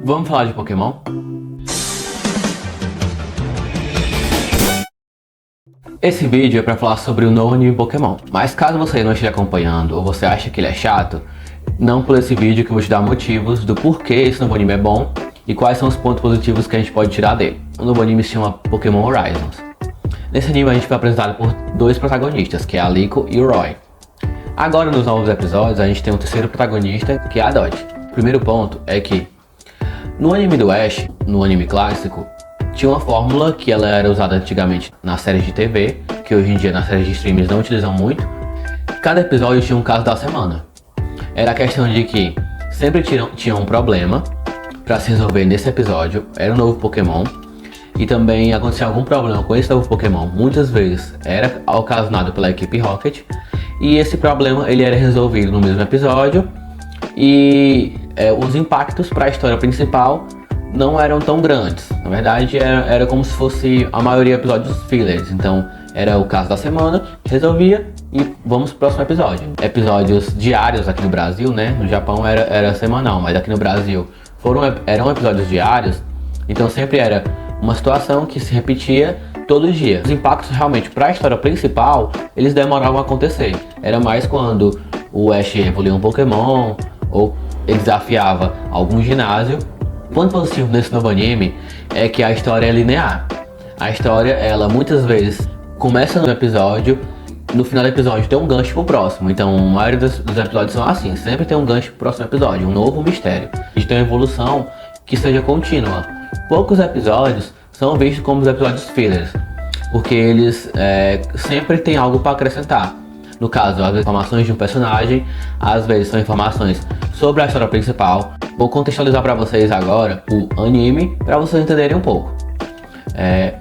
Vamos falar de Pokémon? Esse vídeo é para falar sobre o novo anime Pokémon, mas caso você não esteja acompanhando ou você acha que ele é chato, não pula esse vídeo que eu vou te dar motivos do porquê esse novo anime é bom e quais são os pontos positivos que a gente pode tirar dele. O novo anime se chama Pokémon Horizons. Nesse anime a gente foi apresentado por dois protagonistas, que é a Liko e o Roy. Agora nos novos episódios a gente tem um terceiro protagonista, que é a Dodge. O primeiro ponto é que no anime do Ash, no anime clássico, tinha uma fórmula que ela era usada antigamente nas séries de TV, que hoje em dia nas séries de streams não utilizam muito. Cada episódio tinha um caso da semana. Era a questão de que sempre tinha um problema para se resolver nesse episódio, era um novo Pokémon, e também acontecia algum problema com esse novo Pokémon, muitas vezes era ocasionado pela equipe Rocket, e esse problema ele era resolvido no mesmo episódio, e os impactos para a história principal não eram tão grandes. Na verdade era como se fosse a maioria episódios fillers, então era o caso da semana, resolvia e vamos pro próximo episódio. Episódios diários aqui no Brasil, né? No Japão era semanal, mas aqui no Brasil eram episódios diários, então sempre era uma situação que se repetia todo dia. Os impactos realmente para a história principal, eles demoravam a acontecer. Era mais quando o Ash evoluía um Pokémon, ou ele desafiava algum ginásio. O ponto positivo nesse novo anime é que a história é linear. A história, ela muitas vezes começa no episódio, no final do episódio tem um gancho pro próximo. Então a maioria dos episódios são assim, sempre tem um gancho pro próximo episódio, um novo mistério. A gente tem uma evolução que seja contínua. Poucos episódios são vistos como os episódios fillers, porque eles sempre tem algo para acrescentar. No caso, as informações de um personagem, às vezes são informações sobre a história principal. Vou contextualizar para vocês agora o anime, para vocês entenderem um pouco.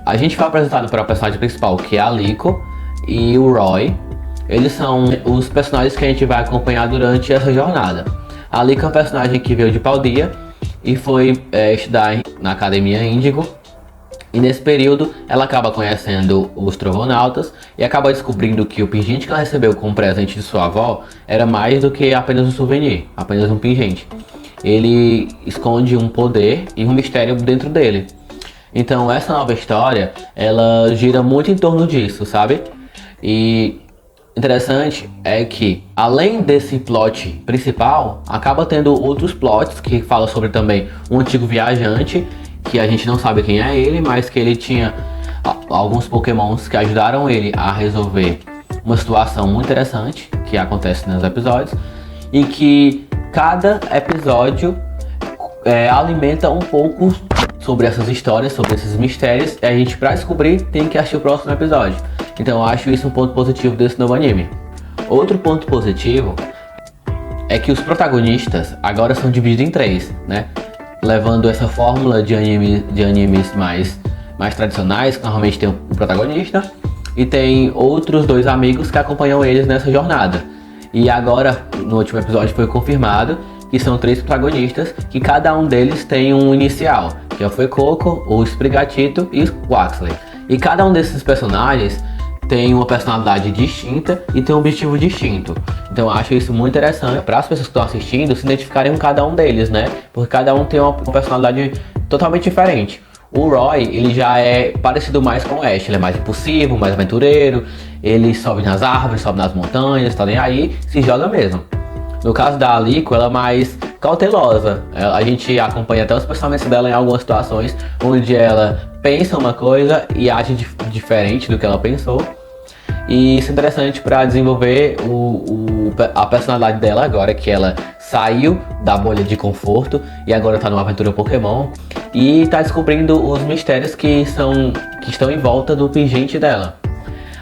A gente foi apresentado para o personagem principal, que é a Liko, e o Roy. Eles são os personagens que a gente vai acompanhar durante essa jornada. A Liko é um personagem que veio de Paldea e foi estudar na Academia Índigo. E nesse período ela acaba conhecendo os Trovonautas e acaba descobrindo que o pingente que ela recebeu como presente de sua avó era mais do que apenas um souvenir, apenas um pingente. Ele esconde um poder e um mistério dentro dele. Então essa nova história, ela gira muito em torno disso, sabe? E interessante é que, além desse plot principal, acaba tendo outros plots que falam sobre também um antigo viajante, que a gente não sabe quem é ele, mas que ele tinha alguns Pokémons que ajudaram ele a resolver uma situação muito interessante que acontece nos episódios, e que cada episódio alimenta um pouco sobre essas histórias, sobre esses mistérios, e a gente, pra descobrir, tem que assistir o próximo episódio. Então eu acho isso um ponto positivo desse novo anime. Outro ponto positivo é que os protagonistas agora são divididos em três, né? Levando essa fórmula de animes mais tradicionais, que normalmente tem o protagonista e tem outros dois amigos que acompanham eles nessa jornada. E agora, no último episódio, foi confirmado que são três protagonistas, que cada um deles tem um inicial, que é o Fuecoco, o Sprigatito e o Quaxley. E cada um desses personagens tem uma personalidade distinta e tem um objetivo distinto. Então eu acho isso muito interessante para as pessoas que estão assistindo se identificarem com cada um deles, né? Porque cada um tem uma personalidade totalmente diferente. O Roy, ele já é parecido mais com o Ash, ele é mais impulsivo, mais aventureiro, ele sobe nas árvores, sobe nas montanhas, tá nem aí, se joga mesmo. No caso da Liko, ela é mais cautelosa. A gente acompanha até os pensamentos dela em algumas situações onde ela pensa uma coisa e age diferente do que ela pensou. E isso é interessante para desenvolver a personalidade dela agora, que ela saiu da bolha de conforto e agora está numa aventura Pokémon e está descobrindo os mistérios que estão em volta do pingente dela.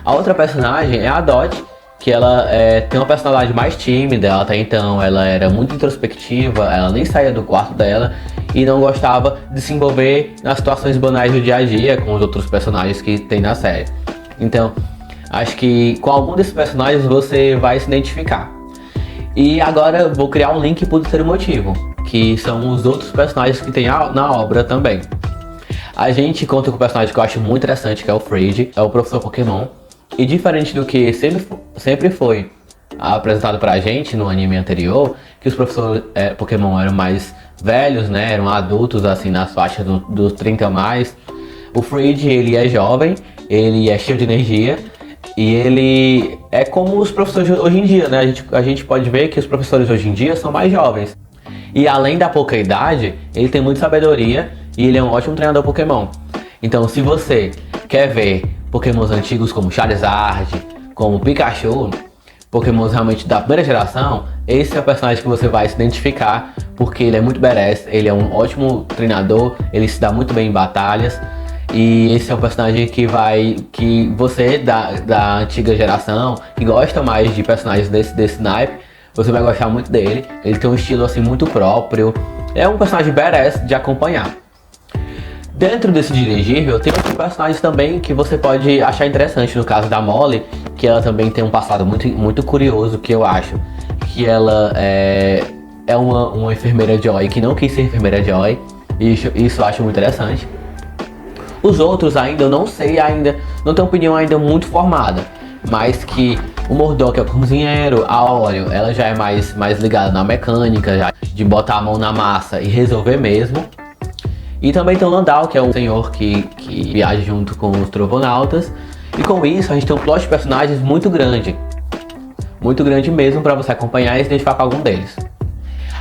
A outra personagem é a Dodge, que ela tem uma personalidade mais tímida. Ela até então ela era muito introspectiva, ela nem saía do quarto dela e não gostava de se envolver nas situações banais do dia a dia com os outros personagens que tem na série. Então, acho que com algum desses personagens você vai se identificar. E agora eu vou criar um link pro terceiro motivo, que são os outros personagens que tem na obra também. A gente conta com um personagem que eu acho muito interessante, que é o Fred, é o professor Pokémon. E diferente do que sempre foi apresentado pra gente no anime anterior, que os professores Pokémon eram mais velhos, né? Eram adultos, assim, nas faixas dos 30 a mais. O Fred, ele é jovem, ele é cheio de energia e ele é como os professores hoje em dia, né? A gente pode ver que os professores hoje em dia são mais jovens. E além da pouca idade, ele tem muita sabedoria e ele é um ótimo treinador Pokémon. Então, se você quer ver Pokémons antigos como Charizard, como Pikachu, Pokémons realmente da primeira geração, esse é o personagem que você vai se identificar, porque ele é muito badass, ele é um ótimo treinador, ele se dá muito bem em batalhas. E esse é um personagem que você da antiga geração, que gosta mais de personagens desse naipe, você vai gostar muito dele. Ele tem um estilo assim muito próprio, é um personagem badass de acompanhar. Dentro desse dirigível, tem outros personagens também que você pode achar interessante. No caso da Molly, que ela também tem um passado muito curioso, que eu acho. Que ela é uma enfermeira Joy que não quis ser enfermeira Joy. Isso eu acho muito interessante. Os outros ainda eu não sei, não tenho opinião ainda muito formada. Mas que o Mordor, que é o cozinheiro, a Oreo, ela já é mais ligada na mecânica, já de botar a mão na massa e resolver mesmo. E também tem o Landau, que é um senhor que viaja junto com os Trovonautas. E com isso a gente tem um plot de personagens muito grande. Muito grande mesmo para você acompanhar e se identificar com algum deles.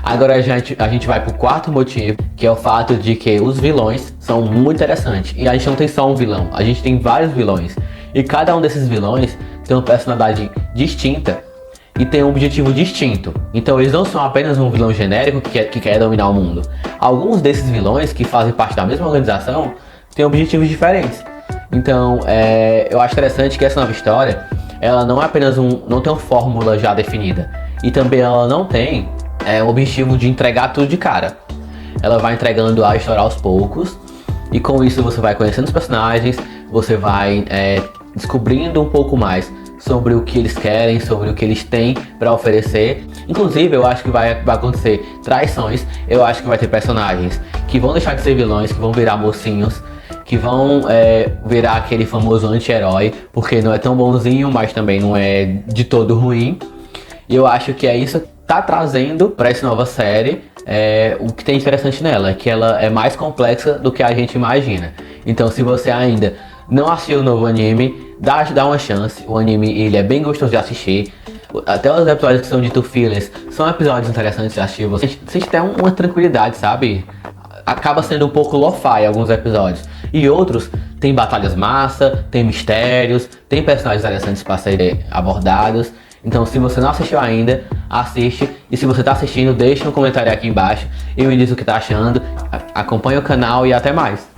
Agora a gente vai pro quarto motivo, que é o fato de que os vilões são muito interessantes. E a gente não tem só um vilão, a gente tem vários vilões. E cada um desses vilões tem uma personalidade distinta e tem um objetivo distinto. Então eles não são apenas um vilão genérico que quer dominar o mundo. Alguns desses vilões que fazem parte da mesma organização têm objetivos diferentes. Então eu acho interessante que essa nova história, ela não é apenas não tem uma fórmula já definida. E também ela não tem o objetivo de entregar tudo de cara. Ela vai entregando a história aos poucos. E com isso você vai conhecendo os personagens, você vai descobrindo um pouco mais sobre o que eles querem, sobre o que eles têm para oferecer. Inclusive, eu acho que vai acontecer traições. Eu acho que vai ter personagens que vão deixar de ser vilões, que vão virar mocinhos, que vão virar aquele famoso anti-herói, porque não é tão bonzinho, mas também não é de todo ruim. E eu acho que é isso que tá trazendo para essa nova série. O que tem interessante nela é que ela é mais complexa do que a gente imagina. Então, se você ainda não assistiu o novo anime, dá uma chance. O anime, ele é bem gostoso de assistir. Até os episódios que são de fillers são episódios interessantes de assistir. Você sente até uma tranquilidade, sabe? Acaba sendo um pouco lo-fi alguns episódios. E outros tem batalhas massa, tem mistérios, tem personagens interessantes para serem abordados. Então, se você não assistiu ainda, assiste. E se você tá assistindo, deixa um comentário aqui embaixo e me diz o que tá achando. Acompanhe o canal e até mais.